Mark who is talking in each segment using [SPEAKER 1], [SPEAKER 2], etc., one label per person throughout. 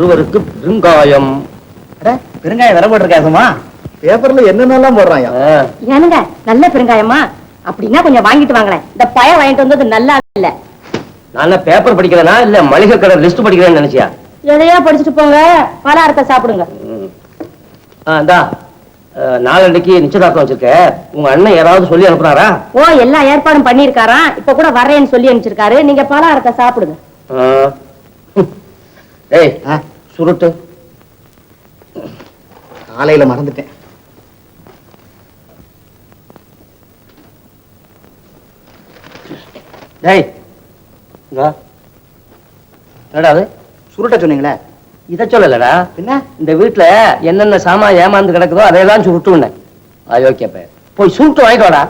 [SPEAKER 1] ஒருவருக்கு பெருங்காயம்.
[SPEAKER 2] பெருங்காயம் விலை போட்டிருக்காசுமா? பேப்பர்ல என்னென்னலாம் போடுறாங்க.
[SPEAKER 3] ஏனுங்க நல்ல பெருங்காயமா? அப்படின்னா கொஞ்சம் வாங்கிட்டு வாங்களேன். இந்த பய வாங்கிட்டு வந்தது நல்லா இல்ல.
[SPEAKER 1] நான் பேப்பர் படிக்கிறேனா இல்ல மளிகை கடை லிஸ்ட் படிக்கிறேன்னு நினைச்சியா?
[SPEAKER 3] எதையா படிச்சுட்டு போங்க, பலகாரத்தை சாப்பிடுங்க.
[SPEAKER 1] நாளைக்கு நிச்சயதார்த்தம் வச்சிருக்க. உங்க அண்ணன் யாராவது சொல்லி அனுப்புறாரா?
[SPEAKER 3] ஓ, எல்லா ஏற்பாடும் பண்ணிருக்காராம். இப்ப கூட வர்றேன்னு சொல்லி அனுப்பிச்சிருக்காரு. நீங்க பலகாரத்தை சாப்பிடுங்க.
[SPEAKER 1] ஏய் சுருட்டு.
[SPEAKER 2] காலையில மறந்துட்டேன்.
[SPEAKER 1] டேய் என்னடா அது?
[SPEAKER 2] சுருட்ட சொன்னீங்களே,
[SPEAKER 1] இத சொல்லலடா.
[SPEAKER 2] என்ன
[SPEAKER 1] இந்த வீட்டுல என்னென்ன சாமா ஏமாந்து கிடக்குதோ அதையெல்லாம் சுருட்டு. அயோக்கிய போய் சுருட்டு வாங்கிட்டு வாடா.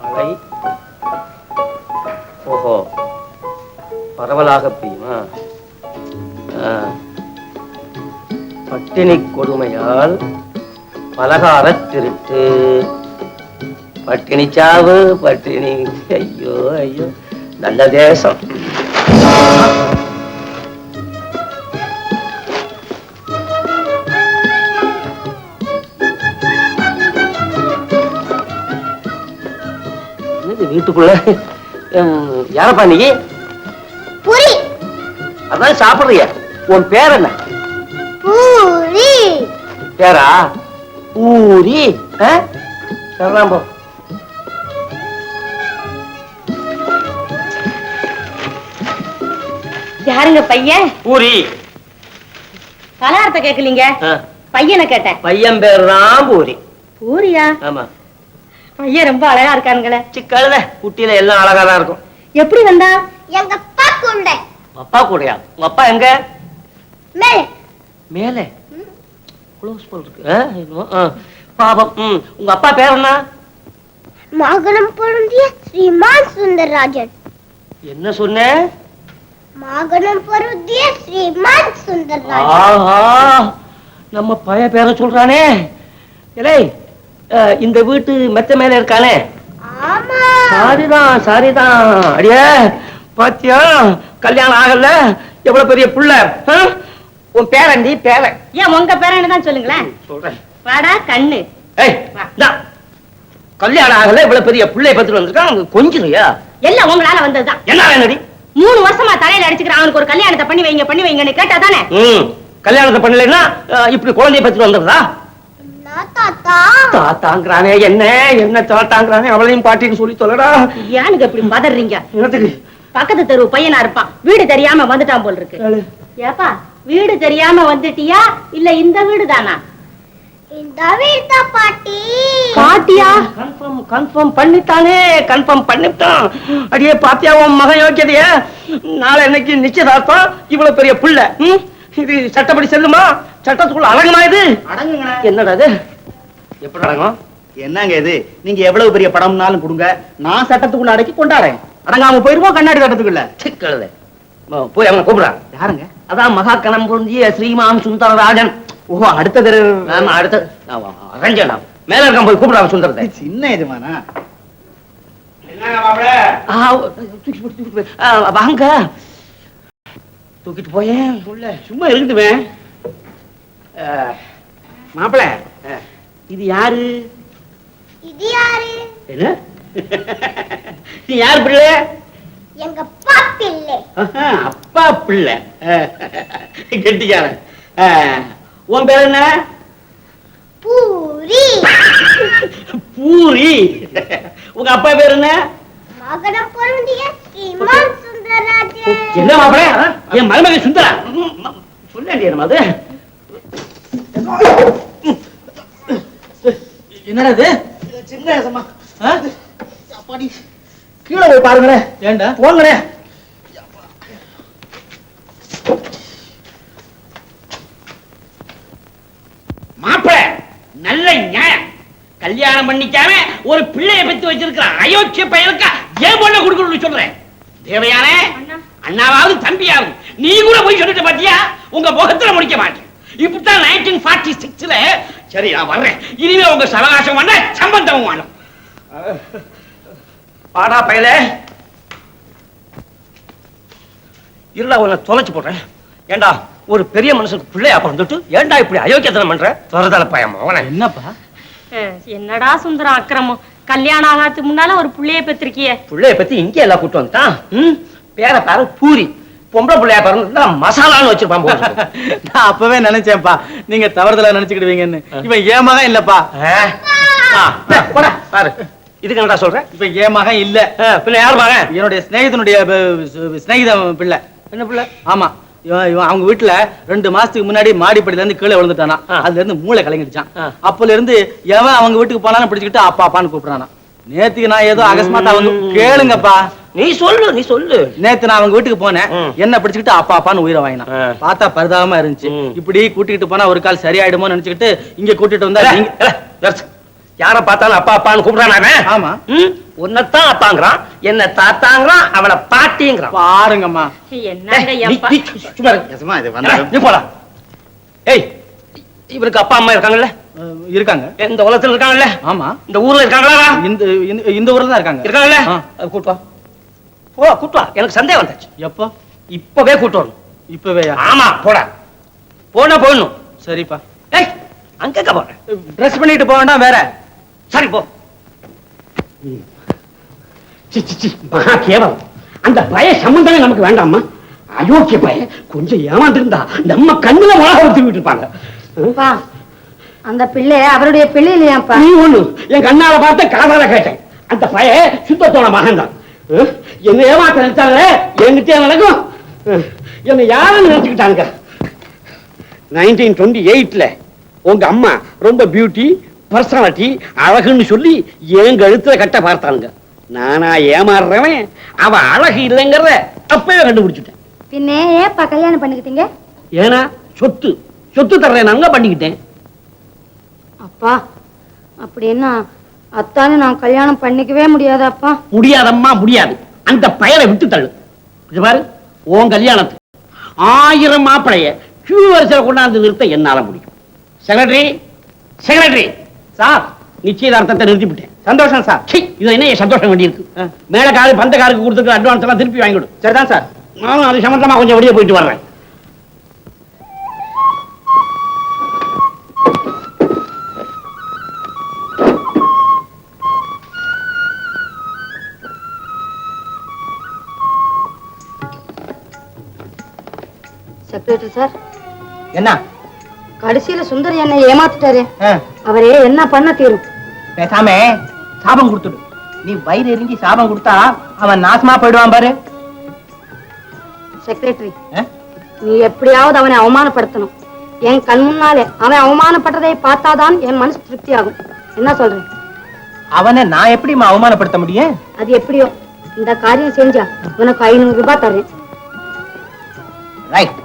[SPEAKER 1] மழை ஓஹோ பரவலாக பெய்யுமா? பட்டினி கொடுமையால் பலகார திருட்டு. பட்டினி சாவு, பட்டினி. ஐயோ ஐயோ, நல்ல தேசம். வீட்டுக்குள்ள யாரப்பா நீ?
[SPEAKER 4] பூரி.
[SPEAKER 1] அதான் சாப்பிடுறிய. உன் பேர் என்ன?
[SPEAKER 4] பூரி.
[SPEAKER 1] பேரா பூரி? சரலாம் போ.
[SPEAKER 3] யாருங்க பையன்?
[SPEAKER 1] பூரி.
[SPEAKER 3] பலகாரத்தை கேட்கலீங்க, பையனை கேட்டேன்.
[SPEAKER 1] பையன் பேர் தான் பூரி.
[SPEAKER 3] பூரியா?
[SPEAKER 1] ஆமா.
[SPEAKER 3] பையன் ரொம்ப அழகா இருக்கானுங்களே.
[SPEAKER 1] சிக்கழுத குட்டியில எல்லாம் அழகாதான் இருக்கும்.
[SPEAKER 3] எப்படி வந்தா?
[SPEAKER 4] எங்க அப்பா கூட.
[SPEAKER 1] அப்பா கூடயா? உங்க அப்பா எங்க?
[SPEAKER 4] மேலே.
[SPEAKER 1] மேலே க்ளோஸ் போல் இருக்கு. பாபம். உங்க அப்பா பேர் என்ன?
[SPEAKER 4] மாகணம் பொருந்திய ஸ்ரீமான் சுந்தரராஜன்.
[SPEAKER 1] என்ன சொன்ன?
[SPEAKER 4] மாகணம் பொருந்திய ஸ்ரீமான் சுந்தரராஜன்.
[SPEAKER 1] ஆஹா, நம்ம பைய பேரை சொல்றானே. இலை இந்த வீட்டு மெத்த மேல இருக்கானே.
[SPEAKER 4] ஆமா.
[SPEAKER 1] சாரிதான் சாரிதான். அடியே பாத்தியா, கல்யாணம் ஆகல, எவ்வளவு பெரிய புள்ள. உன் பேரண்டி பேர.
[SPEAKER 3] ஏன் உங்க பேரன்னு தான் சொல்லுங்களேன்.
[SPEAKER 1] சொல்றேன்.
[SPEAKER 3] வாடா கண்ணு.
[SPEAKER 1] கல்யாணம் ஆகல, இவ்வளவு பெரிய பிள்ளை பத்திட்டு வந்திருக்கான். கொஞ்சியா
[SPEAKER 3] எல்லாம் உங்களால வந்ததுதான்.
[SPEAKER 1] என்ன வேணடி?
[SPEAKER 3] 3 வருஷமா தலையில அடிச்சுக்கிறான். அவனுக்கு ஒரு கல்யாணத்தை பண்ணி வைங்கன்னு கேட்டா தானே?
[SPEAKER 1] கல்யாணத்தை பண்ணலைன்னா இப்படி குழந்தைய பத்திட்டு வந்துடுறதா? தாத்தாங்கிறானே. என்ன என்ன தாத்தாங்கிறானே? அவளையும் பாட்டின்னு சொல்லி சொல்லடா.
[SPEAKER 3] ஏனுங்க இப்படி பதறீங்க? பக்கத்து தெரு பையனா இருப்பான். வீடு தெரியாம வந்துட்டான் போல் இருக்கு. ஏப்பா, வீடு தெரியாம வந்துட்டியா இல்ல இந்த வீடு தானா?
[SPEAKER 4] இந்த வீடு பாட்டி.
[SPEAKER 3] பாட்டியா?
[SPEAKER 1] கன்ஃபார்ம் பண்ணிட்டானே. கன்ஃபார்ம் பண்ணிட்டான். அடியே பாத்தியா உன் மகன் யோக்கியதைய? நாளை இன்னைக்கு நிச்சயதார்த்தம், இவ்வளவு பெரிய புள்ள. இது சட்டப்படி செல்லுமா? சட்டத்துக்குள்ள அடங்குமா இது?
[SPEAKER 2] அடங்குங்க.
[SPEAKER 1] என்னடா இது? எப்படி அடங்கும்?
[SPEAKER 2] என்னங்க இது? நீங்க எவ்வளவு பெரிய படம்னாலும் கொடுங்க, நான் சட்டத்துக்குள்ள அடக்கி கொண்டாடுறேன். அடங்காம போயிருவோம் கண்ணாடி சட்டத்துக்குள்ள.
[SPEAKER 1] சிக்கல போய் அவனை கூப்பிடுறான்.
[SPEAKER 2] யாருங்க?
[SPEAKER 1] அதான் மகா கணம் பொருந்திய ஸ்ரீமான் சுந்தரராஜன்.
[SPEAKER 2] ஓஹோ, அடுத்த
[SPEAKER 1] அடுத்த ரஞ்சனா மேல இருக்கான். போய் கூப்பிடுறான் சுந்தரத்தை.
[SPEAKER 2] சின்ன எஜமானா?
[SPEAKER 1] வாங்க. தூக்கிட்டு போயேன் உள்ள.
[SPEAKER 2] சும்மா இருக்கட்டுமே. மாப்பிள, இது யாரு?
[SPEAKER 4] இது யாரு?
[SPEAKER 1] என்ன? நீ யார் பிள்ளை?
[SPEAKER 4] எங்க அப்பா பிள்ளை.
[SPEAKER 1] அப்பா பிள்ளை. கெட்டிக்காரன். உன் பேர் என்ன?
[SPEAKER 4] பூரி.
[SPEAKER 1] பூரி. உங்க அப்பா பேர் என்ன?
[SPEAKER 4] மாகணம் பொருந்திய ஸ்ரீமான் சுந்தரராஜன்.
[SPEAKER 1] என்ன மாப்பிள? என் மருமகன் சுந்தரா? சொல்லேண்டிய அது.
[SPEAKER 2] என்னது? சின்ன எஜமா. அப்பாடி, கீழே போய் பாருங்களேன். ஏண்டா போங்களே.
[SPEAKER 1] மாப்பிள நல்ல நியாயம். கல்யாணம் பண்ணிக்காம ஒரு பிள்ளைய பெத்து வச்சிருக்கான். அயோக்கிய பையனுக்கா ஏன் பொண்ணை கொடுக்கணும்னு சொல்றேன். தேவையானே அண்ணாவாவது தம்பியாவது நீ கூட போய் சொல்லிட்டு பாத்தியா? உங்க முகத்துல முடிக்க மாட்டேன். இப்படித்தான் 1946ல. சரி, நான் வர்றேன். இனிமே உங்க சவகாசம் பண்ண சம்பந்தமும் வேணும். பாடா பயலே, இருடா உன்னை தொலைச்சு போடுறேன். ஏண்டா ஒரு பெரிய மனுஷனுக்கு பிள்ளையா பிறந்துட்டு ஏண்டா இப்படி அயோக்கியத்தனம் பண்ற? துறதல பயமா அவனை.
[SPEAKER 2] என்னப்பா
[SPEAKER 3] என்னடா சுந்தரம் அக்கிரமம், கல்யாணம் ஆகாதுக்கு முன்னால ஒரு புள்ளைய பெற்றிருக்கியே.
[SPEAKER 1] பிள்ளைய பத்தி இங்க எல்லாம் கூட்டு வந்துட்டான். பேர பாரு பூரி, பொம்பளை பிள்ளையா பிறந்தா மசாலான்னு வச்சிருப்பான் போல.
[SPEAKER 2] நான் அப்பவே நினைச்சேன்ப்பா நீங்க தவறுதலா நினைச்சுக்கிடுவீங்கன்னு. இவன் ஏன் மகன் இல்லப்பா.
[SPEAKER 1] பாரு இதுக்கு என்னடா சொல்ற?
[SPEAKER 2] இப்ப ஏன் மகன் இல்ல.
[SPEAKER 1] பிள்ளை யார் மகன்?
[SPEAKER 2] என்னுடைய சிநேகிதனுடைய சிநேகித பிள்ளை.
[SPEAKER 1] என்ன பிள்ளை?
[SPEAKER 2] ஆமா, இவன் அவங்க வீட்டுல 2 மாசத்துக்கு முன்னாடி மாடிப்படியில இருந்து கீழே விழுந்துட்டானா. அதுல இருந்து மூளை கலங்கிடுச்சான். அப்பல இருந்து எவன் அவங்க வீட்டுக்கு போனாலும் பிடிச்சுக்கிட்டு அப்பா அப்பான்னு கூப்பிடுறானா. நேத்துக்கு நான் ஏதோ அகஸ்மாத்தா அவங்க கேளுங்கப்பா.
[SPEAKER 1] நீ சொல்லு.
[SPEAKER 2] நேத்து நான் அவங்க வீட்டுக்கு போனேன். என்ன பிடிச்சுக்கிட்டு அப்பா அப்பான்னு உயிரை வாங்கினான். பார்த்தா பரிதாபமா இருந்துச்சு. இப்படி கூட்டிட்டு போனா ஒரு கால் சரியாயிடுமோ நினைச்சுக்கிட்டு இங்க கூட்டிட்டு வந்தா
[SPEAKER 1] யார பார்த்தாலும் அப்பா அப்பான்னு கூப்பிடுறான்.
[SPEAKER 2] ஆமா,
[SPEAKER 1] உன்னத்தான் அப்பாங்கிறான், என்ன தாத்தாங்கிறான், அவளை பாட்டிங்கிறான்.
[SPEAKER 2] பாருங்கம்மா.
[SPEAKER 1] நீ போலாம். ஏய், இவருக்கு அப்பா அம்மா இருக்காங்கல்ல?
[SPEAKER 2] இருக்காங்க.
[SPEAKER 1] இந்த உலகத்துல இருக்காங்கல்ல?
[SPEAKER 2] ஆமா.
[SPEAKER 1] இந்த ஊர்ல இருக்காங்களா?
[SPEAKER 2] இந்த ஊர்ல தான் இருக்காங்க.
[SPEAKER 1] இருக்காங்கல்ல? கூட்டு வா. கூட்டு வா. எனக்கு சந்தேகம் வந்துச்சு.
[SPEAKER 2] எப்போ?
[SPEAKER 1] இப்பவே கூட்டு வரணும்.
[SPEAKER 2] இப்பவே? ஆமா,
[SPEAKER 1] போடா. போடணும்.
[SPEAKER 2] சரிப்பா.
[SPEAKER 1] ஏய், அங்க போறேன்.
[SPEAKER 2] ட்ரெஸ் பண்ணிட்டு போக வேண்டாம் வேற.
[SPEAKER 1] சரி போ. மகா கேவலம். அந்த பய சம்பந்தமே நமக்கு வேண்டாமா? அயோக்கிய பய கொஞ்சம் ஏமாந்துருந்தா நம்ம கண்ணுல மிளகா ஊத்திட்டு இருப்பாங்க.
[SPEAKER 3] அந்த பிள்ளை அவருடைய பிள்ளை இல்லையாப்பா?
[SPEAKER 1] நீ ஒண்ணு என் கண்ணால பார்த்த காதால கேட்டேன். அந்த பய சுத்தத்தோட மகன் தான். என்ன ஏமாத்த நினைச்சாங்களே, என்கிட்ட நடக்கும். என்ன யாரும் நினைச்சுக்கிட்டாங்க. 1928ல உங்க அம்மா ரொம்ப பியூட்டி பர்சனாலிட்டி அழகுன்னு சொல்லி என் கழுத்துல கட்ட பார்த்தாங்க. நானா ஏமாறுறவன், அவ அழகு இல்லைங்கிறத அப்பவே கண்டுபிடிச்சிட்டேன்.
[SPEAKER 3] பின்னே ஏப்பா கல்யாணம் பண்ணிக்கிட்டீங்க?
[SPEAKER 1] ஏன்னா சொத்து தர்றேன் நாங்க பண்ணிக்கிட்டேன்.
[SPEAKER 3] அப்பா அப்படின்னா அத்தானு நான் கல்யாணம் பண்ணிக்கவே முடியாதாப்பா?
[SPEAKER 1] முடியாதம்மா, முடியாது. அந்த பயலை விட்டு தள்ளு. இது பாரு, உன் கல்யாணத்துக்கு 1000 மாப்பிளைய கியூ வரிசையில் கொண்டாந்து நிறுத்த என்னால முடியும். செக்ரட்டரி சார், நிச்சயதார்த்தத்தை நிறுத்திவிட்டேன்.
[SPEAKER 2] சந்தோஷம் சார்.
[SPEAKER 1] இது என்ன சந்தோஷம் வேண்டி இருக்கு? மேல காலு பந்த காலுக்கு கொடுத்துருக்க அட்வான்ஸ் எல்லாம் திருப்பி வாங்கிடும்.
[SPEAKER 2] சரிதான் சார்.
[SPEAKER 1] நானும் அது சம்பந்தமா கொஞ்சம் வெளியே போயிட்டு வர்றேன்.
[SPEAKER 3] செக்ரட்டரி சார்,
[SPEAKER 2] என்ன
[SPEAKER 3] கடைசியில சுந்தரி என்னை ஏமாத்திட்டாரு. அவரே என்ன பண்ண தீரும்?
[SPEAKER 2] பேசாம சாபம் கொடுத்துடு. நீ வயிறு எரிஞ்சி சாபம் கொடுத்தா அவன் நாசமா போயிடுவான் பாரு.
[SPEAKER 3] செக்ரட்டரி, நீ எப்படியாவது அவனை அவமானப்படுத்தணும். என் கண் முன்னாலே அவன் அவமானப்பட்டதை பார்த்தாதான் என் மனசு திருப்தி ஆகும். என்ன சொல்றேன்?
[SPEAKER 2] அவனை நான் எப்படி அவமானப்படுத்த முடியும்?
[SPEAKER 3] அது எப்படியோ இந்த காரியம் செஞ்சா உனக்கு 500 ரூபாய் தரேன்.
[SPEAKER 2] ரைட்.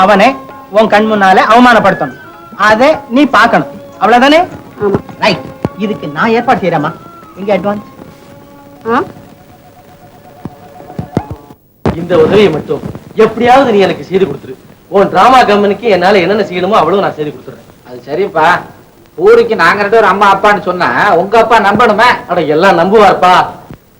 [SPEAKER 2] அவனை உன் கண் முன்னால அவமானப்படுத்தணும். அதை நீ பார்க்கணும். அவ்வளவுதானே?
[SPEAKER 3] ஆமா.
[SPEAKER 2] ரைட். இதுக்கு நான் ஏற்பாடு செய்யறேமா. இங்க அட்வான்ஸ்.
[SPEAKER 5] இந்த உதவியை மட்டும் எப்படியாவது நீ எனக்கு செய்து கொடுத்துரு. உன் டிராமா கம்பெனிக்கு என்னால என்னென்ன செய்யணுமோ அவ்வளவு நான் செய்து கொடுத்துறேன்.
[SPEAKER 6] அது சரிப்பா. ஊருக்கு நாங்க 2 பேரும் அம்மா அப்பான்னு சொன்னா உங்க அப்பா நம்பணுமே.
[SPEAKER 5] அட எல்லாம் நம்புவார்ப்பா.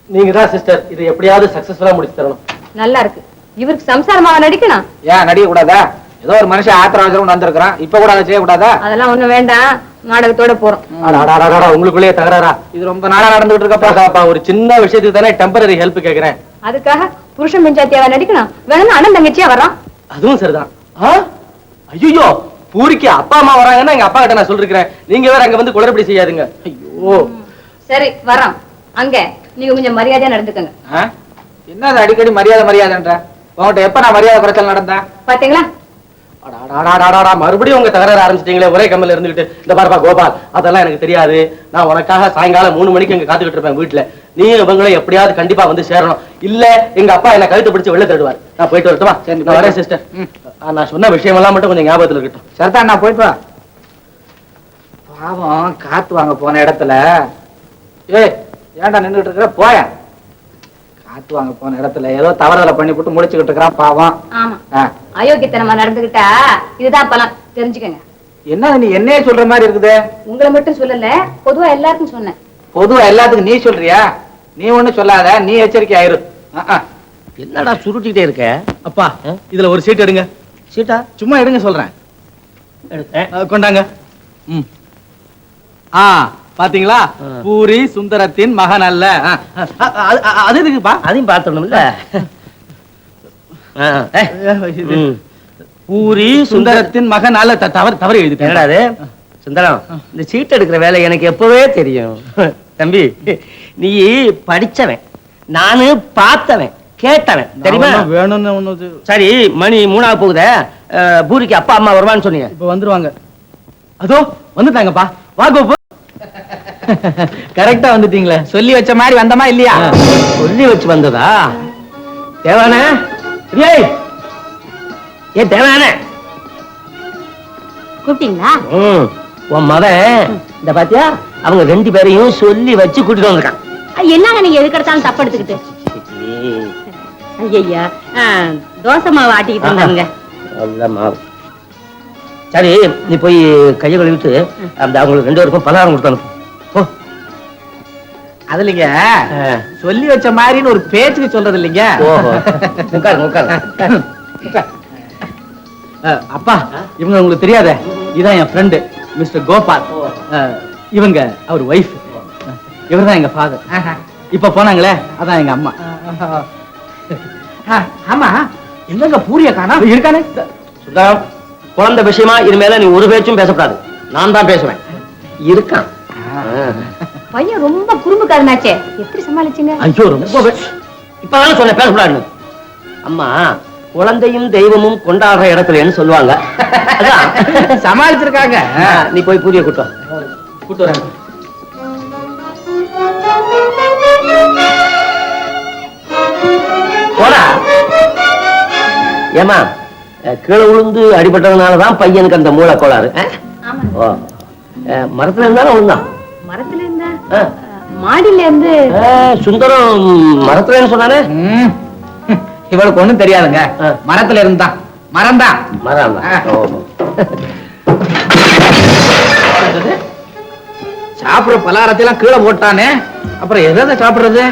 [SPEAKER 5] நீங்க தான் சிஸ்டர் இதை எப்படியாவது சக்சஸ்ஃபுல்லா முடிச்சு தரணும்.
[SPEAKER 3] நல்லா இருக்கு. இவருக்கு சம்சாரமாக நடிக்கணும்.
[SPEAKER 6] ஏன் நடிக்க கூடாதா? ஏதோ ஒரு மனுஷன் ஆத்திரம் அவசரம் வந்திருக்கிறான். இப்ப கூட அதை செய்ய கூடாதா?
[SPEAKER 3] அதெல்லாம் ஒண்ணும் வேண்டாம். நாடகத்தோட போறோம்.
[SPEAKER 5] உங்களுக்குள்ளேயே தகராறா?
[SPEAKER 6] இது ரொம்ப நாளா நடந்துகிட்டு இருக்கப்பா.
[SPEAKER 5] ஒரு சின்ன விஷயத்துக்கு தானே டெம்பரரி ஹெல்ப் கேக்குறேன்.
[SPEAKER 3] அதுக்காக புருஷன் பெஞ்சாத்தியாவா நடிக்கணும்? வேணும்னு அண்ணன் தங்கச்சியா வர்றான்.
[SPEAKER 5] அதுவும் சரிதான். ஐயோ, பூரிக்கு அப்பா அம்மா வராங்கன்னா எங்க அப்பா கிட்ட நான் சொல்லிருக்கிறேன். நீங்க வேற அங்க வந்து குளறுபடி செய்யாதுங்க. ஐயோ.
[SPEAKER 3] சரி வர்றான். அங்க நீங்க கொஞ்சம் மரியாதையா நடந்துக்கங்க.
[SPEAKER 6] என்ன அடிக்கடி மரியாதைன்ற? உங்ககிட்ட எப்ப நான் மரியாதை குறைச்சல் நடந்தேன்
[SPEAKER 3] பாத்தீங்களா?
[SPEAKER 5] மறுபடியும் உங்க தகராறு ஆரம்பிச்சிட்டீங்களே ஒரே கம்மல இருந்துகிட்டு. இந்த பாருப்பா கோபால், அதெல்லாம் எனக்கு தெரியாது. நான் உனக்காக சாயங்காலம் 3 மணிக்கு இங்க காத்துக்கிட்டு இருப்பேன் வீட்டுல. நீ இவங்களை எப்படியாவது கண்டிப்பா வந்து சேரணும். இல்ல எங்க அப்பா என்ன கழுத்து பிடிச்சு வெளில தருவார். நான் போயிட்டு வரட்டுமா? நான் வரேன் சிஸ்டர். நான் சொன்ன விஷயம் எல்லாம் மட்டும் கொஞ்சம் ஞாபகத்துல இருக்கட்டும்.
[SPEAKER 6] சரிதான், நான் போயிட்டு வா. பாவம் காத்து வாங்க போன இடத்துல ஏன்டா நின்றுட்டு இருக்கிற? போய காத்து வாங்க போன இடத்துல ஏதோ தவறுதலை பண்ணி போட்டு முடிச்சுக்கிட்டு இருக்கிறான் பாவம்.
[SPEAKER 3] ஆமா, அயோக்கியத்தனமா நடந்துகிட்டா இதுதான் பலம். தெரிஞ்சுக்கங்க.
[SPEAKER 6] என்ன நீ என்னையே சொல்ற மாதிரி இருக்குது?
[SPEAKER 3] உங்களை மட்டும் சொல்லல, பொதுவா எல்லாருக்கும் சொன்னேன்.
[SPEAKER 6] பொதுவா எல்லாத்துக்கும் நீ சொல்றியா? நீ ஒண்ணு சொல்லாத, நீ எச்சரிக்கை ஆயிரு.
[SPEAKER 1] என்னடா சுருட்டிட்டே இருக்க?
[SPEAKER 2] அப்பா இதுல ஒரு சீட் எடுங்க.
[SPEAKER 1] சீட்டா?
[SPEAKER 2] சும்மா எடுங்க சொல்றேன். கொண்டாங்க. ம். பாத்தீங்களா? பூரி சுந்தரத்தின் மகன் அல்ல. அது எதுக்குப்பா?
[SPEAKER 1] அதையும் பார்த்தோம்ல.
[SPEAKER 2] பூரி சுந்தரத்தின் மகன் அல்ல. தவறு எழுதிட்டேன்.
[SPEAKER 1] என்னடா அது? சுந்தரம், இந்த சீட் எடுக்கிற வேலை எனக்கு எப்பவே தெரியும். தம்பி, நீ படிச்சவன், நானு பார்த்தவன், கேட்டவன், தெரியுமா?
[SPEAKER 2] வேணும்னு ஒண்ணு.
[SPEAKER 1] சரி, மணி 3 போகுதே. பூரிக்கு அப்பா அம்மா வருவான்னு சொன்னீங்க.
[SPEAKER 2] இப்ப வந்துருவாங்க. அதோ வந்துட்டாங்கப்பா. வா கோபு. கரெக்டா வந்துட்டீங்களே.
[SPEAKER 6] சொல்லி வச்ச மாதிரி வந்தமா இல்லையா?
[SPEAKER 1] சொல்லி வச்சு வந்ததா? தேவானே, ஏய் ஏ தேவானே,
[SPEAKER 3] கூப்பிட்டீங்களா?
[SPEAKER 1] உன் மகன் இந்த பாத்தியா, அவங்க 2 பேரையும் சொல்லி வச்சு கூட்டிட்டு வந்திருக்கான்.
[SPEAKER 3] என்னங்க நீங்க எதுக்கு எடுத்தாலும் தப்பு எடுத்துக்கிட்டு? ஐயா, தோசை மாவு ஆட்டிக்கிட்டு இருந்தாங்க.
[SPEAKER 1] நல்ல மாவு. சரி, நீ போய் கையை கழுவிட்டு அந்த அவங்களுக்கு 2 பேருக்கும் பலகாரம் கொடுத்தானு.
[SPEAKER 6] அது இல்லைங்க, சொல்லி வச்ச மாதிரின்னு ஒரு பேச்சுக்கு சொல்றது இல்லைங்க.
[SPEAKER 2] அப்பா, இவங்க உங்களுக்கு தெரியாத, இதான் என் ஃப்ரெண்டு மிஸ்டர் கோபால். இவங்க அவர் ஒய்ஃப். இவர்தான் எங்க ஃபாதர். இப்ப போனாங்களே, அதான் எங்க அம்மா.
[SPEAKER 6] ஆமா, எங்க பூரிய காணா?
[SPEAKER 2] இருக்கானே.
[SPEAKER 1] சுந்தரம், குழந்தை விஷயமா இனிமேல நீ ஒரு பேச்சும் பேசக்கூடாது. நான் தான் பேசுவேன். இருக்கான்.
[SPEAKER 3] பையன் ரொம்ப குறும்புக்காரனாச்சே, எப்படி சமாளிச்சீங்க?
[SPEAKER 1] ஐயோ, ரொம்ப இப்பதானே சொன்ன பேசக்கூடாது. அம்மா, குழந்தையும் தெய்வமும் கொண்டாடுற இடத்துலன்னு சொல்லுவாங்க.
[SPEAKER 6] சமாளிச்சிருக்காங்க.
[SPEAKER 1] நீ போய் பூரிய கூட்டு
[SPEAKER 2] வரேன்.
[SPEAKER 1] போடா. ஏமா, கீழே விழுந்து அடிபட்டதுனாலதான் பையனுக்கு அந்த மூளை கோளாறு. மரத்துல இருந்தாலும் விழுந்தான்.
[SPEAKER 3] மரத்துல இருந்தா? மாடியில இருந்து.
[SPEAKER 1] சுந்தரம் மரத்துல சொன்னானே.
[SPEAKER 6] இவளுக்கு ஒண்ணும் தெரியாதுங்க. மரத்துல இருந்தான். மரம்தான்.
[SPEAKER 1] மரம்.
[SPEAKER 6] சாப்பிடுற பலகாரத்தையெல்லாம் கீழே போட்டானே, அப்புறம் எதை சாப்பிடுறது?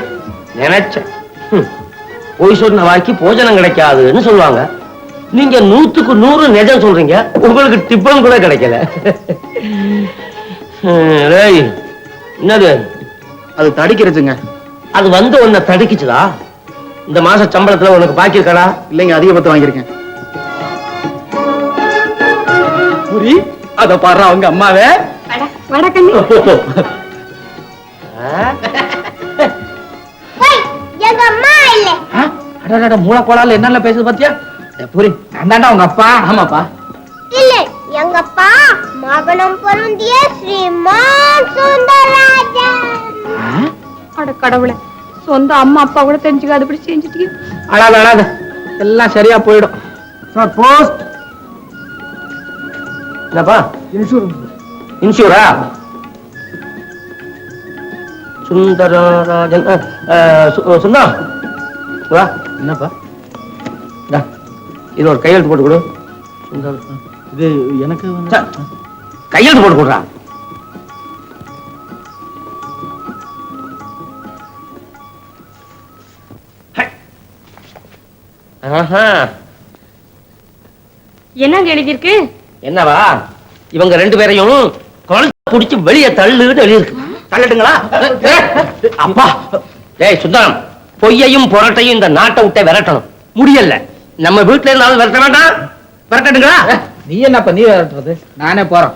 [SPEAKER 1] நினைச்சேன். பொய் சொன்ன வாக்கி போஜனம் கிடைக்காதுன்னு சொல்லுவாங்க. நீங்க 100க்கு 100 நிஜம் சொல்றீங்க. உங்களுக்கு டிப்பன் கூட கிடைக்கல. என்னது?
[SPEAKER 6] அது தடிக்கிறதுங்க.
[SPEAKER 1] அது வந்து உன்னை தடுக்கிச்சுதா? இந்த மாச சம்பளத்துல உனக்கு பாக்கி இருக்கடா?
[SPEAKER 6] இல்லைங்க, அதிகபட்சம் வாங்கியிருக்கேன்.
[SPEAKER 2] புரி, அத பாரு அவங்க அம்மாவே.
[SPEAKER 4] எங்க அம்மா இல்ல.
[SPEAKER 6] மூளை கோளால என்னென்ன பேசுது பாத்தியா? புரி, நான் தாண்டா உங்க அப்பா.
[SPEAKER 2] ஆமாப்பா.
[SPEAKER 4] இல்ல, எங்க அப்பா மகனம் பொருந்திய ஸ்ரீமான் சுந்தரராஜன்.
[SPEAKER 3] அட கடவுளே, சொந்த அம்மா அப்பா கூட தெரிஞ்சுக்காது இப்படி செஞ்சுட்டீங்க.
[SPEAKER 6] அழாத அழாத, எல்லாம் சரியா போயிடும். போஸ்ட்
[SPEAKER 1] என்னப்பா? இன்சூரா? சுந்தரராஜன். சுந்தரம், வா.
[SPEAKER 2] என்னப்பா?
[SPEAKER 1] இது ஒரு கையெழுத்து போட்டு கொடு. சுந்தரம்,
[SPEAKER 2] இது எனக்கு
[SPEAKER 1] கையெழுத்து போட்டு கொடுறா.
[SPEAKER 3] என்னங்க எழுதிருக்கு?
[SPEAKER 1] என்னவா? இவங்க 2 பேரையும் குழந்தை புடிச்சு வெளியே தள்ளுன்னு எழுதிருக்கு. தள்ளட்டுங்களா? அப்பா, ஏய் சுந்தரம், பொய்யையும் புரட்டையும் இந்த நாட்டை விட்டே விரட்டணும். முடியல. நம்ம வீட்டுல இருந்தாலும் விரட்ட வேண்டாம். விரட்டட்டுங்களா?
[SPEAKER 6] நீ என்னப்பா நீ விரட்டுறது? நானே போறோம்.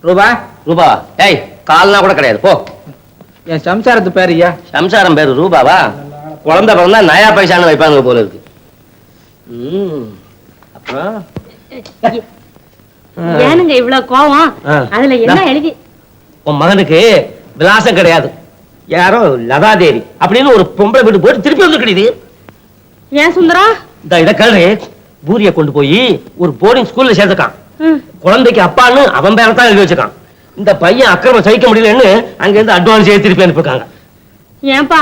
[SPEAKER 6] ரூபா
[SPEAKER 1] ரூபா? ஏய், கால்னா கூட கிடையாது. போ.
[SPEAKER 6] என் சம்சாரத்து பேரு ஐயா.
[SPEAKER 1] சம்சாரம் பேரு ரூபாவா? குழந்தை பிறந்தா நயா பைசான்னு வைப்பாங்க போல இருக்கு. அப்புறம்
[SPEAKER 3] ஏனுங்க இவ்வளவு கோவம்? அதுல என்ன எழுதி?
[SPEAKER 1] உன் மகனுக்கு விலாசம் கிடையாது. யாரோ லதாதேவி அப்படின்னு ஒரு பொம்பளை வீட்டு போட்டு திருப்பி வந்து கிடையாது.
[SPEAKER 3] ஏன் சுந்தரா?
[SPEAKER 1] இத கல்வி பூரிய கொண்டு போய் ஒரு போர்டிங் ஸ்கூல்ல சேர்த்துக்கான். குழந்தைக்கு அப்பான்னு அவன் பேரத்தான் எழுதி வச்சிருக்கான். இந்த பையன் அக்கிரமம் சகிக்க முடியலன்னு அங்க இருந்து அட்வான்ஸ் திருப்பி அனுப்பிருக்காங்க.
[SPEAKER 3] ஏன்பா,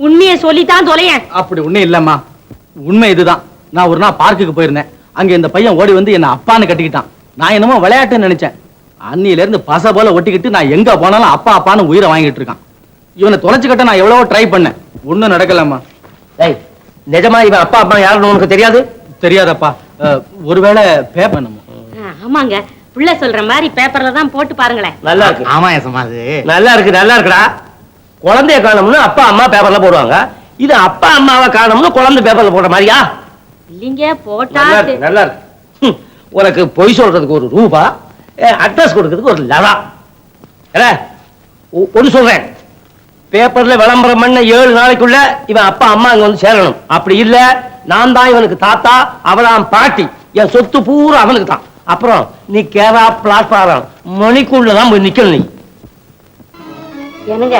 [SPEAKER 3] உண்மையை சொல்லித்தான் தொலையேன்.
[SPEAKER 2] அப்படி உண்மை இல்லம்மா. உண்மை இதுதான். நான் ஒரு நாள் பார்க்குக்கு போயிருந்தேன். அங்க இந்த பையன் ஓடி வந்து என்ன அப்பான்னு கட்டிக்கிட்டான். நான் என்னமோ விளையாட்டுன்னு நினைச்சேன். அன்னியில இருந்து பச போல ஒட்டிக்கிட்டு நான் எங்க போனாலும் அப்பா அப்பான்னு உயிரை வாங்கிட்டு இருக்கான். இவனை தொலைச்சுக்கிட்ட நான் எவ்வளவோ ட்ரை பண்ணேன், ஒண்ணும் நடக்கலம்மா.
[SPEAKER 5] டேய், நிஜமா இவன் அப்பா அம்மா யாருன்னு உனக்கு தெரியாது?
[SPEAKER 2] தெரியாதப்பா. ஒருவேளை பேப்பர் நம்ம.
[SPEAKER 3] ஆமாங்க, புள்ள சொல்ற மாதிரி பேப்பர்ல தான் போட்டு பாருங்களேன்.
[SPEAKER 5] நல்லா இருக்கு.
[SPEAKER 1] ஆமா ஏசமா அது
[SPEAKER 5] நல்லா இருக்கு, நல்லா இருக்குடா. குழந்தைய காணோம்னு அப்பா அம்மா பேப்பர்ல போடுவாங்க. இது அப்பா அம்மாவை காணோம்னு குழந்தை பேப்பர்ல போடுற மாதிரியா?
[SPEAKER 3] இல்லைங்க, போட்டா
[SPEAKER 5] நல்லா இருக்கு, நல்லா இருக்கு. உனக்கு பொய் சொல்றதுக்கு ஒரு ரூபா, அட்ரஸ் கொடுக்கறதுக்கு ஒரு லவா. ஒன்று சொல்றேன், பேப்பர்ல விளம்பரம் பண்ண 7 நாளைக்குள்ள இவன் அப்பா அம்மா அங்க வந்து சேரணும். அப்படி இல்ல, நான் தான் இவனுக்கு தாத்தா, அவளாம் பாட்டி, என் சொத்து பூரா அவனுக்கு தான். அப்புறம் நீ கேரா பிளாட்பாரம் மணிக்குள்ளதான் போய் நிக்கணும். நீ
[SPEAKER 3] என்னங்க,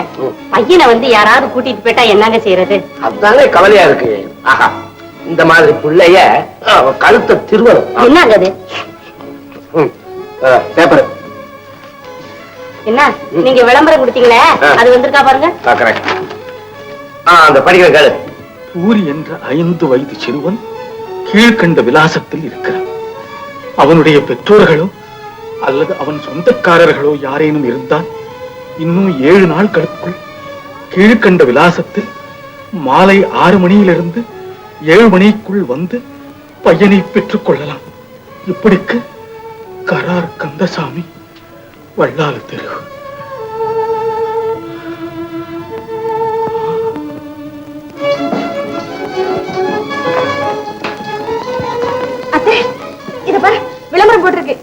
[SPEAKER 3] பையனை வந்து யாராவது கூட்டிட்டு போயிட்டா என்னங்க செய்யறது?
[SPEAKER 5] அதுதாங்க கவலையா இருக்கு. ஆஹா, இந்த மாதிரி பிள்ளைய கழுத்தை திருவணும்.
[SPEAKER 3] என்னங்க அது?
[SPEAKER 5] பேப்பர்
[SPEAKER 3] என்ன நீங்க விளம்பரம் கொடுத்தீங்களே, அது வந்திருக்கா பாருங்க.
[SPEAKER 5] அந்த படிக்கிற கேளு.
[SPEAKER 7] பூரி என்ற 5 வயது சிறுவன் கீழ்கண்ட விலாசத்தில் இருக்கிறான். அவனுடைய பெற்றோர்களோ அல்லது அவன் சொந்தக்காரர்களோ யாரேனும் இருந்தால் இன்னும் 7 நாட்களுக்குள் கீழ்கண்ட விலாசத்தில் மாலை 6 மணியிலிருந்து 7 மணிக்குள் வந்து பையனை பெற்றுக் கொள்ளலாம். இப்படிக்கு கரார் கந்தசாமி, வள்ளாறு தெரு.
[SPEAKER 3] அத்தை, இத பாரு, விளம்பரம் போட்டிருக்கு.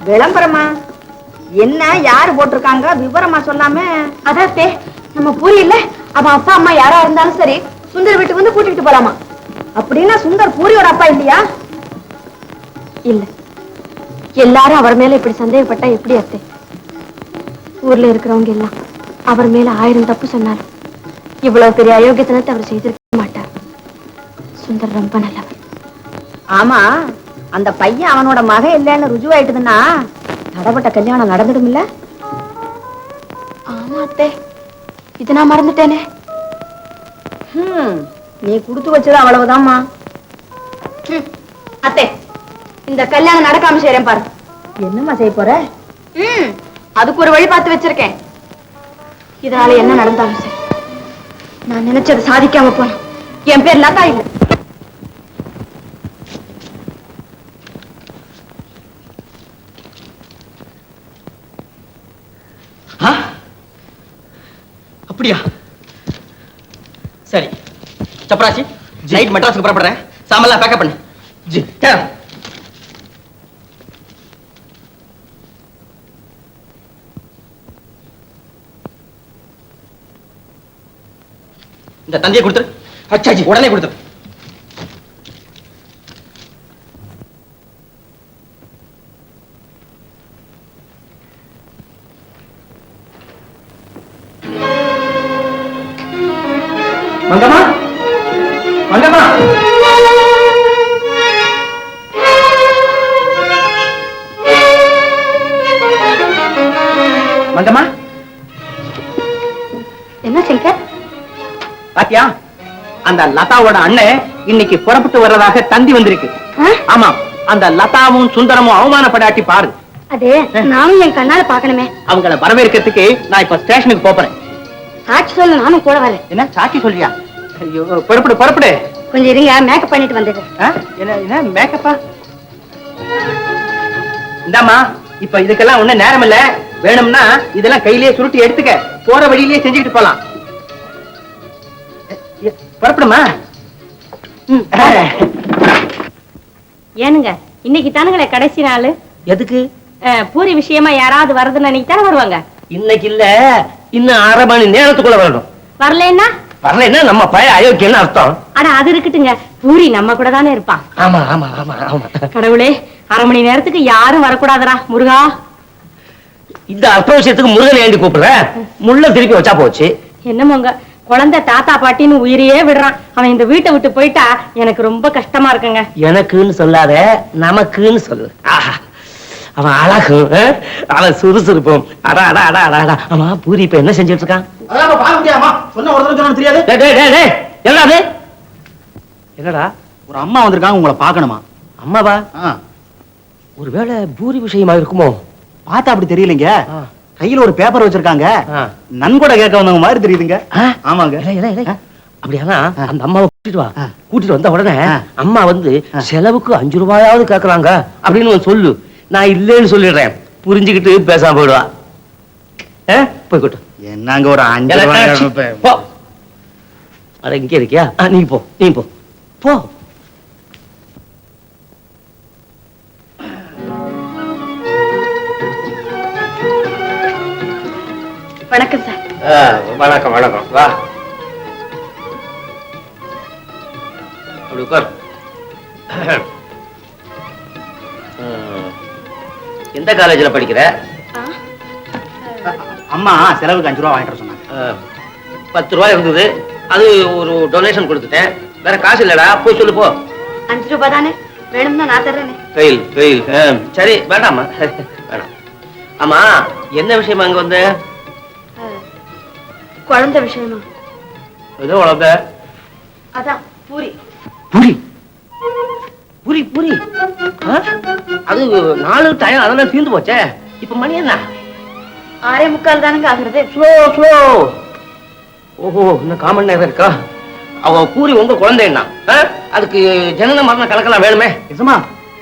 [SPEAKER 8] விளம்பரமா? என்ன, யாரு போட்டிருக்காங்க? விவரமா சொல்லாம.
[SPEAKER 3] அதாத்தே, நம்ம பூரி இல்ல, அவன் அப்பா அம்மா யாரா இருந்தாலும் சரி சுந்தர் வீட்டுக்கு வந்து கூட்டிட்டு போலாமா.
[SPEAKER 8] அப்படின்னா சுந்தர் பூரியோட அப்பா இல்லையா?
[SPEAKER 3] இல்ல, எல்லாரும் அவர் மேல இப்படி சந்தேகப்பட்டா எப்படி அத்தை? ஊர்ல இருக்கிறவங்க எல்லாம் அவர் மேல 1000 தப்பு சொன்னாலும் இவ்வளவு பெரிய அயோக்கியத்தனத்தை அவர் செய்திருக்க மாட்டார். சுந்தர் ரொம்ப நல்லவர்.
[SPEAKER 8] ஆமா, அந்த பையன் அவனோட மகன் இல்லைன்னு ருஜுவாயிட்டுதுன்னா தடப்பட்ட கல்யாணம் நடந்துடும் இல்ல?
[SPEAKER 3] ஆமா அத்தை, இது நான் மறந்துட்டேனே.
[SPEAKER 8] நீ குடுத்து வச்சது அவ்வளவுதான்மா.
[SPEAKER 3] அத்தை, இந்த கல்யாணம் நடக்காம செய்றேன் பாரு.
[SPEAKER 8] என்னம்மா செய்ய போற?
[SPEAKER 3] அதுக்கு ஒரு வழி பார்த்து வச்சிருக்கேன். இதனால என்ன நடந்தாலும் சரி, நான் நினைச்சதை சாதிக்காம போனேன். என் பேர் லதா இல்ல.
[SPEAKER 2] அப்படியா? சரி சப்ராசி, நைட் மெட்ராஸுக்கு புறப்படுறேன். சாமெல்லாம் பேக்கப் பண்ணு. ஜி இந்த தந்தியை கொடுத்துரு. அச்சாஜி, உடனே கொடுத்துரு. மங்கம்மா, மங்கம்மா, மங்கம்மா.
[SPEAKER 3] என்ன சங்கர்?
[SPEAKER 2] பாத்தியா, அந்த லதாவோட அண்ணன் இன்னைக்கு புறப்பட்டு வர்றதாக தந்தி வந்திருக்கு. ஆமா, அந்த லதாவும் சுந்தரமும் அவமானப்படாட்டி பாரு.
[SPEAKER 3] அது நானும் என் கண்ணால பாக்கணுமே.
[SPEAKER 2] அவங்கள வரவேற்கிறதுக்கு நான் இப்ப ஸ்டேஷனுக்கு போறேன்.
[SPEAKER 3] சாட்சி சொல்ல நானும் கூட வரேன்.
[SPEAKER 2] என்ன சாட்சி சொல்றியா? ஐயோ, புறப்படு புறப்படு.
[SPEAKER 3] கொஞ்சம் இருங்க, மேக்கப் பண்ணிட்டு வந்துடுறேன்.
[SPEAKER 2] என்ன மேக்கப்பா? இந்தாமா, இப்ப இதுக்கெல்லாம் ஒண்ணும் நேரம் இல்ல. வேணும்னா இதெல்லாம் கையிலேயே சுருட்டி எடுத்துக்க, போற வழியிலேயே செஞ்சுக்கிட்டு போலாம். புறப்படுமா?
[SPEAKER 3] ஏனுங்க, இன்னைக்கு தானுங்களே கடைசி நாள்.
[SPEAKER 5] எதுக்கு?
[SPEAKER 3] பூரி விஷயமா யாராவது வரதுன்னு அன்னைக்கு தானே வருவாங்க.
[SPEAKER 5] இன்னைக்கு இல்ல, இன்னும் 1/2 மணி நேரத்துக்குள்ள வரணும்.
[SPEAKER 3] வரலன்னா?
[SPEAKER 5] வரலைன்னா நம்ம பழைய அயோக்கியன்னு அர்த்தம்.
[SPEAKER 3] ஆனா அது இருக்கட்டுங்க, பூரி நம்ம கூட தானே இருப்பான்.
[SPEAKER 5] ஆமா ஆமா ஆமா ஆமா.
[SPEAKER 3] கடவுளே, 1/2 மணி நேரத்துக்கு யாரும் வரக்கூடாதுடா முருகா.
[SPEAKER 5] இந்த அர்த்த விஷயத்துக்கு முருகன் ஏண்டி கூப்பிடுற? முள்ள திருப்பி வச்சா போச்சு.
[SPEAKER 3] என்னமோங்க, குழந்தை தாத்தா பாட்டின்னு உயிரையே விடுறான். அவன் இந்த வீட்டை விட்டு போயிட்டா எனக்கு ரொம்ப கஷ்டமா இருக்குங்க.
[SPEAKER 5] எனக்குன்னு சொல்லாத, நமக்குன்னு சொல்லு. ஆஹா, அவன் அழகு, அவன் சுறுசுறுப்பும். அடா அடா அடா அடா. ஆமா, பூரி இப்ப என்ன செஞ்சுட்டு இருக்கான்?
[SPEAKER 2] சொன்ன ஒரு தடவை சொன்னா தெரியாது.
[SPEAKER 5] டேய், டேய், டேய், டேய், என்னது? என்னடா?
[SPEAKER 2] ஒரு அம்மா வந்திருக்காங்க, உங்களை பார்க்கணுமா.
[SPEAKER 5] அம்மாவா? ஒருவேளை பூரி விஷயமா இருக்குமோ?
[SPEAKER 2] பார்த்தா அப்படி தெரியலங்க. கையில ஒரு பேப்பர் வச்சிருக்காங்க. நன்கொடை கேட்க வந்தவங்க மாதிரி தெரியுதுங்க. ஆமாங்க.
[SPEAKER 5] அப்படியானா அந்த அம்மாவை கூட்டிட்டு வா. கூட்டிட்டு வந்த உடனே அம்மா வந்து செலவுக்கு 5 ரூபாயாவது கேக்குறாங்க அப்படின்னு சொல்லு. நான் இல்லைன்னு சொல்லிடுறேன். புரிஞ்சுக்கிட்டு பேசாம போயிடுவா. போய் கூட்டு.
[SPEAKER 2] என்னங்க ஒரு 5 ரூபாய்
[SPEAKER 5] போ. அட இங்க இருக்கியா? நீ போ, நீ போ போ.
[SPEAKER 3] வணக்கம் சார்.
[SPEAKER 5] வணக்கம் வணக்கம். வா அப்படி உட்கார். எந்த காலேஜ்ல படிக்கிற?
[SPEAKER 2] அம்மா செலவுக்கு 5 ரூபாய் வாங்கிட்டு சொன்னாங்க.
[SPEAKER 5] 10 ரூபாய் இருந்தது, அது ஒரு டொனேஷன் கொடுத்துட்டேன். வேற காசு இல்லடா, போய் சொல்லு போ.
[SPEAKER 3] 5 ரூபாய் தானே வேணும்னா நான் தர்றேனே.
[SPEAKER 5] Fail fail. சரி வேண்டாமா, வேணாம். ஆமா என்ன விஷயமா அங்க வந்த?
[SPEAKER 3] குழந்தை விஷயமா?
[SPEAKER 5] ஏதோ குழந்தை.
[SPEAKER 3] அதான் பூரி.
[SPEAKER 5] பூரி பூரி பூரி. அது 4 டைம் அதெல்லாம் தீர்ந்து போச்சே. இப்ப மணி என்ன?
[SPEAKER 3] 6:45 தானுங்க ஆகுறது.
[SPEAKER 5] Slow slow. ஓஹோ, இன்னும் காமன் நேரம் இருக்கா? அவ பூரி உங்க குழந்தைன்னா அதுக்கு ஜனன மரண கணக்கெல்லாம் வேணுமே.
[SPEAKER 2] நிஜமா?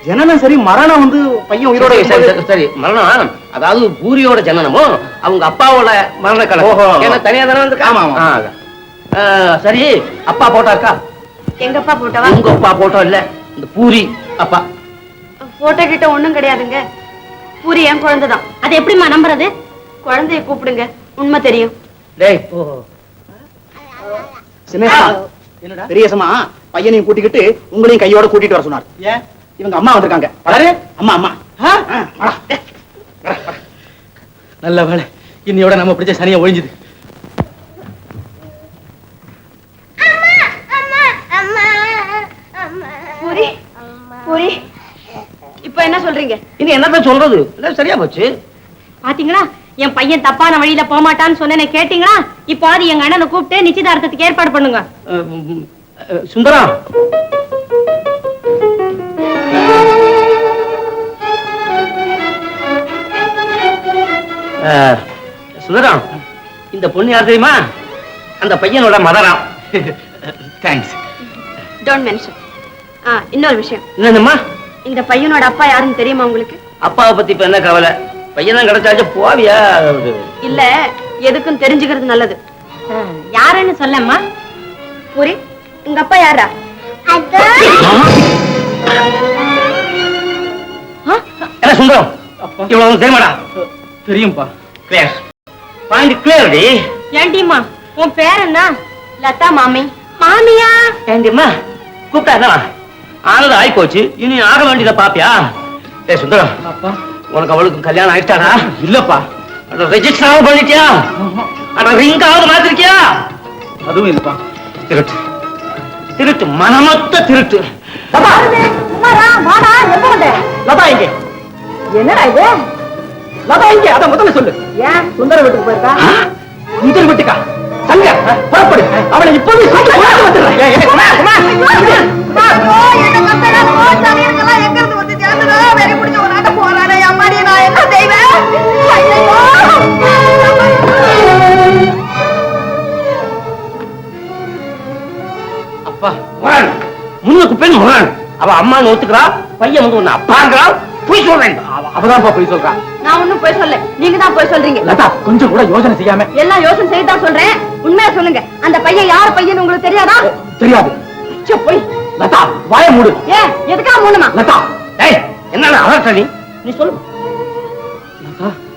[SPEAKER 2] ஜனனம் சரி, மரணம் வந்து பையன் உயிரோட.
[SPEAKER 5] சரி சரி, மரணம் அதாவது பூரியோட ஜனனமும் அவங்க அப்பாவோட மரண கணக்கு. ஏன்னா தனியா தானே வந்து.
[SPEAKER 2] ஆமா ஆமா.
[SPEAKER 5] சரி, அப்பா போட்டோ இருக்கா?
[SPEAKER 3] எங்க அப்பா போட்டோவா?
[SPEAKER 5] உங்க அப்பா போட்டோ இல்ல, இந்த பூரி அப்பா
[SPEAKER 3] போட்டோ கிட்ட ஒண்ணும் கிடையாதுங்க. பூரி என் குழந்தைதான். அது எப்படிமா நம்புறது? குழந்தைய கூப்பிடுங்க, உண்மை தெரியும்.
[SPEAKER 5] டேய்
[SPEAKER 2] என்னடா பெரியசமா பையனையும் கூட்டிக்கிட்டு உங்களையும் கையோட கூட்டிட்டு வர சொன்னார். ஏன்? இவங்க அம்மா வந்திருக்காங்க. அம்மா அம்மா.
[SPEAKER 5] நல்ல வேலை, இன்னையோட நம்ம பிடிச்ச சனியை ஒழிஞ்சுது.
[SPEAKER 3] பூரி பூரி, இப்ப என்ன சொல்றீங்க?
[SPEAKER 5] இனி என்னதான் சொல்றது? எல்லாம் சரியா போச்சு.
[SPEAKER 3] பாத்தீங்களா, என் பையன் தப்பான வழியில போமாட்டான்னு சொன்னேன்னு கேட்டீங்களா? இப்போ அது எங்க அண்ணனை கூப்பிட்டு நிச்சயதார்த்தத்துக்கு ஏற்பாடு பண்ணுங்க.
[SPEAKER 5] சுந்தரம், சுந்தரம், இந்த பொண்ணு யார் தெரியுமா? அந்த பையனோட மதராம்.
[SPEAKER 2] தேங்க்ஸ்.
[SPEAKER 3] Don't mention. இன்னொரு விஷயம்.
[SPEAKER 5] என்னம்மா?
[SPEAKER 3] இந்த பையனோட அப்பா யாருன்னு தெரியுமா உங்களுக்கு?
[SPEAKER 5] அப்பாவை பத்தி இப்ப என்ன கவலை? பையன் கிடைச்சாச்சு, போவியா?
[SPEAKER 3] இல்ல, எதுக்கும் தெரிஞ்சுக்கிறது நல்லது. யாருன்னு சொல்லம்மா. பூரி, உங்க அப்பா யாரா?
[SPEAKER 5] என்ன சுந்தரம், இவ்வளவு தெரியுமாடா?
[SPEAKER 2] தெரியும்பா.
[SPEAKER 5] கிளியர் பாயிண்ட் கிளியர் டி.
[SPEAKER 3] ஏண்டிம்மா, உன் பேர் என்ன? லதா மாமி. மாமியா?
[SPEAKER 5] ஏண்டிம்மா கூப்பிட்டா என்ன ஆனது ஆகி போச்சு, இனி ஆக வேண்டியத பாப்பியா? ஏ சுந்தரம்,
[SPEAKER 2] அப்பா
[SPEAKER 5] உனக்கு அவளுக்கு கல்யாணம் ஆயிட்டாரா?
[SPEAKER 2] இல்லப்பா.
[SPEAKER 5] ரெஜிஸ்டர் பண்ணிட்டியா? ரிங்காவது மாத்திருக்கியா?
[SPEAKER 2] அதுவும் இல்லப்பா.
[SPEAKER 5] திருட்டு திருட்டு, மனமொத்த திருட்டு.
[SPEAKER 8] லதா இங்கே. என்னடா இது?
[SPEAKER 5] லதா இங்கே, அத முதல்ல சொல்லு.
[SPEAKER 8] ஏன் சுந்தர வீட்டுக்கு போயிருக்கா?
[SPEAKER 5] முதல் வீட்டுக்கா? சங்க புறப்படு, அவளை இப்போது அப்பா முரண், முன்னுக்கு பெண் முரண். அவ அம்மா ஒத்துக்கிறா, பையன் வந்து ஒன்னு அப்பாங்கிறா. போய் சொல்றேன்.
[SPEAKER 2] அவதான் போய் சொல்றான்.
[SPEAKER 3] நான் ஒண்ணும் போய் சொல்ல, நீங்க தான் போய் சொல்றீங்க.
[SPEAKER 2] லதா, கொஞ்சம் கூட யோசனை செய்யாம.
[SPEAKER 3] எல்லாம் யோசனை செய்து தான் சொல்றேன். உண்மையா சொல்லுங்க, அந்த பையன் யார் பையன் உங்களுக்கு தெரியாதா?
[SPEAKER 2] தெரியாது.
[SPEAKER 3] போய்
[SPEAKER 2] லதா, வாய மூடு.
[SPEAKER 3] ஏன் எதுக்காக மூணுமா?
[SPEAKER 2] லதா,
[SPEAKER 5] ஏய், என்னடா அலர்ட்ட நீ சொல்லு.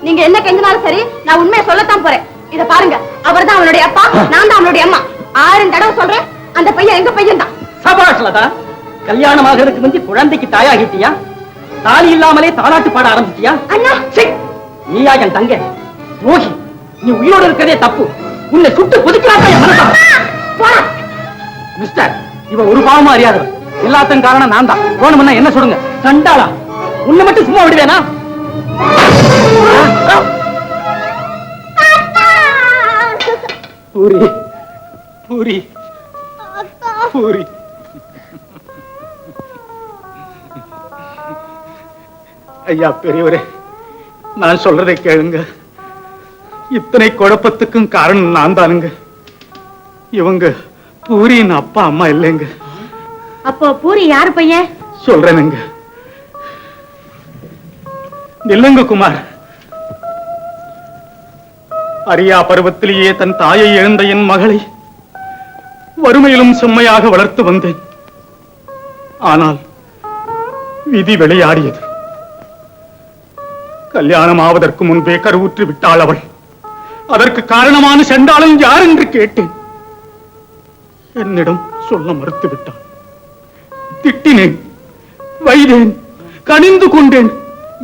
[SPEAKER 3] நீங்க என்ன கெஞ்சினாலும் சரி, நான் உண்மையை சொல்லத்தான் போறேன். இத பாருங்க, அவர்தான் அவனுடைய அப்பா, நான் தான் அவனுடைய அம்மா. 1000 தடவை சொல்றேன், அந்த பையன் எங்க பையன் தான்.
[SPEAKER 2] சபாஷ் லதா, கல்யாணம் ஆகிறதுக்கு முந்தி குழந்தைக்கு தாயாகிட்டியா? தாலி இல்லாமலே தாலாட்டு பாட ஆரம்பிச்சிட்டியா?
[SPEAKER 3] அண்ணா,
[SPEAKER 2] நீயா என் தங்க ரோஹி? நீ உயிரோடு இருக்கிறதே தப்பு. உன்னை சுட்டு கொதிக்கிறான். மிஸ்டர், இவ ஒரு பாவமா அறியாதவன். எல்லாத்தையும் காரணம் நான் தான். வேணும்னா என்ன சொல்லுங்க. சண்டாளா, உன்னை மட்டும் சும்மா விடுவேனா? பூரி பூரி பூரி, ஐயா பெரியவரே, நான் சொல்றதை கேளுங்க.
[SPEAKER 7] இத்தனை குழப்பத்துக்கும் காரணம் நான் தானுங்க. இவங்க பூரியின் அப்பா அம்மா இல்லைங்க.
[SPEAKER 8] அப்போ பூரி யாரு பையன்?
[SPEAKER 7] சொல்றேனுங்க. நில்லுங்க குமார். அரியா பருவத்திலேயே தன் தாயை இழந்த என் மகளை வறுமையிலும் செம்மையாக வளர்த்து வந்தேன். ஆனால் விதி விளையாடியது. கல்யாணம் ஆவதற்கு முன்பே கருவுற்று விட்டாள் அவள். அதற்கு காரணமான செண்டாளன் யார் என்று கேட்டேன். என்னிடம் சொல்ல மறுத்து விட்டாள். திட்டினேன், வைதேன், கனிந்து கொண்டேன்,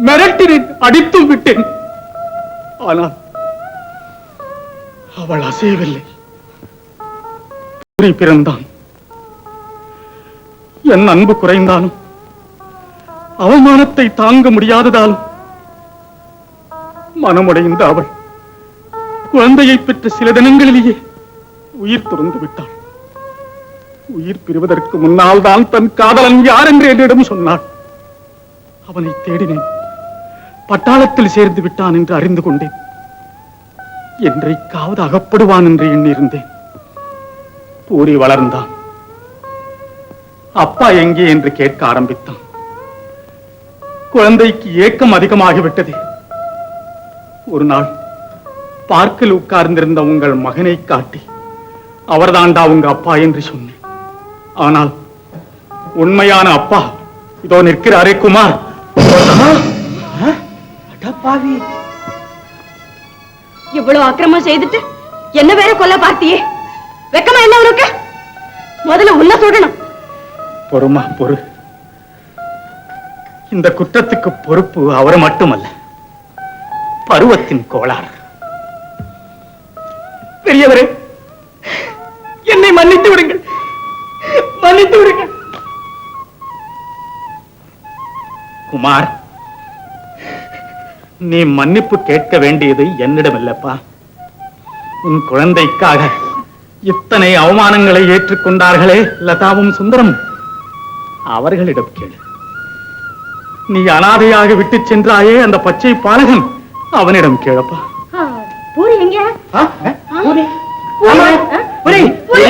[SPEAKER 7] மிரட்டினேன், அடித்தும் விட்டேன். ஆனால் அவள் அசையவில்லை. பிறந்தான். என் அன்பு குறைந்தாலும் அவமானத்தை தாங்க முடியாததாலும் மனமுடைந்த அவள் குழந்தையை பெற்ற சில தினங்களிலேயே உயிர் துறந்து விட்டாள். உயிர் பிரிவதற்கு முன்னால் தான் தன் காதலன் யார் என்று என்னிடம் சொன்னாள். அவனை தேடினேன். பட்டாளத்தில் சேர்ந்து விட்டான் என்று அறிந்து கொண்டேன். என்றைக்காவது அகப்படுவான் என்று எண்ணியிருந்தேன். பூரி வளர்ந்தான். அப்பா எங்கே என்று கேட்க ஆரம்பித்தான். குழந்தைக்கு ஏக்கம் அதிகமாகிவிட்டது. ஒரு நாள் பார்க்கில் உட்கார்ந்திருந்த உங்கள் மகனை காட்டி அவர்தாண்டா உங்க அப்பா என்று சொன்னேன். ஆனால் உண்மையான அப்பா இதோ நிற்கிறாரே குமார்.
[SPEAKER 3] இவ்வளவு அக்கிரமம் செய்துட்டு என்ன வேற கொல்ல பார்த்தியே? வெக்கமா என்ன உனக்கு? முதல்ல உன்ன சுடணும்.
[SPEAKER 7] பொறுமா பொறு. இந்த குற்றத்துக்கு பொறுப்பு அவர் மட்டுமல்ல, பருவத்தின் கோளாறு. பெரியவரே, என்னை மன்னித்து விடுங்கள், மன்னித்து விடுங்கள். குமார், நீ மன்னிப்பு கேட்க வேண்டியது என்னிடம் இல்லப்பா. உன் குழந்தைக்காக இத்தனை அவமானங்களை ஏற்றுக்கொண்டார்களே லதாவும் சுந்தரம், அவர்களிடம் கேளு. நீ அனாதையாக விட்டு சென்றாயே அந்த பச்சை பாலகன், அவனிடம் கேளப்பா.
[SPEAKER 8] பூரி எங்க?
[SPEAKER 7] பூரி, பூரி,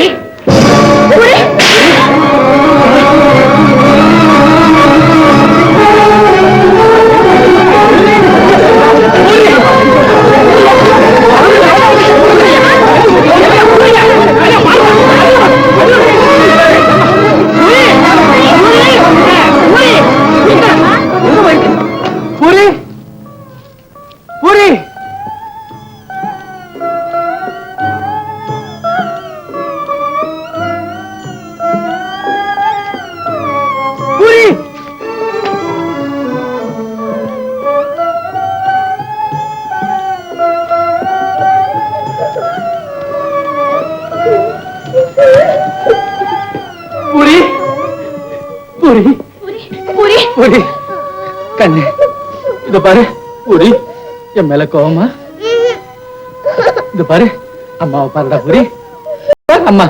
[SPEAKER 7] பூரி. கண்ணு, இத பாரு. பூரி, என் மேல கோவமா? இத பாரு, அம்மாவை பாருடா. பூரி, அம்மா,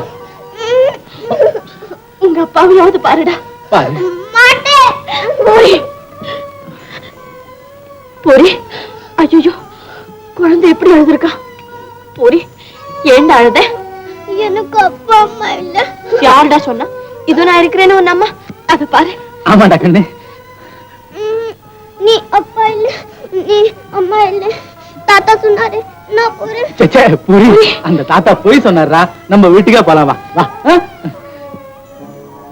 [SPEAKER 3] உங்க அப்பாவையாவது பாருடா.
[SPEAKER 2] பாரு.
[SPEAKER 3] பூரி, பூரி, ஐயோ, குழந்தை எப்படி அழுதுருக்கா? பூரி, ஏண்டா அழுத?
[SPEAKER 4] எனக்கு அப்பா அம்மா இல்ல.
[SPEAKER 3] யாருடா சொன்னா? இது நான் இருக்கிறேன்னு உன் அம்மா. அத பாரு.
[SPEAKER 2] ஆமாடா கண்ணு.
[SPEAKER 4] நீ அப்பா இல்ல, நீ அம்மா இல்ல. தாத்தா சொன்னாரு, நான் போறேன்.
[SPEAKER 2] பூரி, அந்த தாத்தா போய் சொன்னாரா? நம்ம வீட்டுக்கே போலாம், வா வா.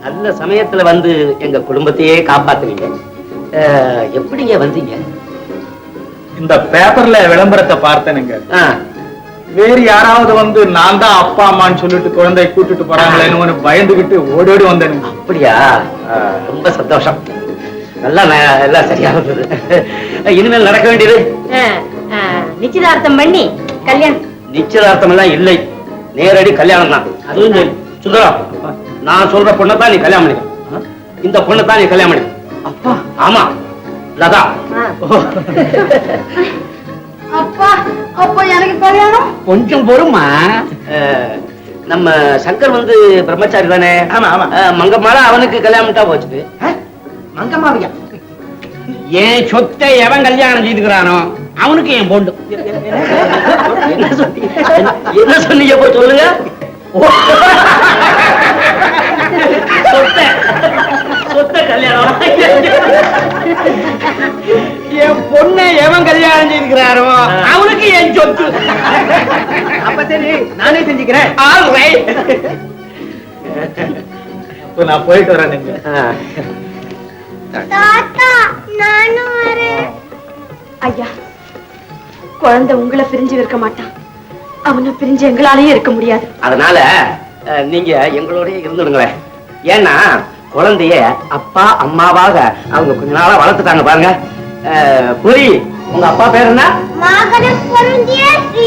[SPEAKER 1] நல்ல சமயத்துல வந்து எங்க குடும்பத்தையே காப்பாத்துனீங்க. எப்படிங்க வந்தீங்க?
[SPEAKER 7] இந்த பேப்பர்ல விளம்பரத்தை பார்த்தேனுங்க. வேறு யாராவது வந்து நான் தான் அப்பா அம்மான்னு சொல்லிட்டு குழந்தையை கூட்டிட்டு போறாங்களேன்னு பயந்துகிட்டு ஓடி ஓடி வந்தேனுங்க.
[SPEAKER 1] அப்படியா? ரொம்ப சந்தோஷம். நல்லா எல்லாம் சரியா இருந்தது. இனிமேல் நடக்க வேண்டியது
[SPEAKER 8] நிச்சயதார்த்தம் பண்ணி கல்யாணம்.
[SPEAKER 1] நிச்சயதார்த்தம் எல்லாம் இல்லை, நேரடி கல்யாணம் தான். அதுவும் சரி சுந்தரம், நான் சொல்ற பொண்ணை தான் நீ கல்யாணம் பண்ணிக்க. இந்த பொண்ணை தான் நீ கல்யாணம் பண்ணிக்க. அப்பா? ஆமா, லதா.
[SPEAKER 8] அப்பா, அப்போ எனக்கு கல்யாணம்?
[SPEAKER 1] கொஞ்சம் பொறுமா. நம்ம சங்கர் வந்து பிரம்மச்சாரி தானே? ஆமா ஆமா. மங்கம்மால அவனுக்கு கல்யாணம் தான் போச்சு. மங்கம்மாவையா? என் சொத்தை எவன் கல்யாணம் செய்துக்கிறானோ அவனுக்கு என் பொண்ணு.
[SPEAKER 5] என்ன சொன்னீங்க போய் சொல்லுங்க. சொத்த கல்யாணம்.
[SPEAKER 1] என் பொண்ணை எவன் கல்யாணம் செய்துக்கிறாரோ அவனுக்கு என் சொத்து.
[SPEAKER 6] அப்ப சரி நானே செஞ்சுக்கிறேன்.
[SPEAKER 1] All right.
[SPEAKER 6] இப்ப நான் போயிட்டு வரேன்.
[SPEAKER 4] தாத்தா நானும் வரேன்.
[SPEAKER 3] ஐயா, குழந்தை உங்களை பிரிஞ்சு இருக்க மாட்டான். அவனை பிரிஞ்சு எங்களாலேயே இருக்க முடியாது.
[SPEAKER 5] அதனால நீங்க எங்களோடய இருந்துடுங்களேன். ஏன்னா குழந்தைய அப்பா அம்மாவாக அவங்க கொஞ்ச நாளா வளர்த்துட்டாங்க பாருங்க. புரி, உங்க அப்பா பேர் என்ன?
[SPEAKER 4] மகனுக்கு பொருந்திய ஸ்ரீ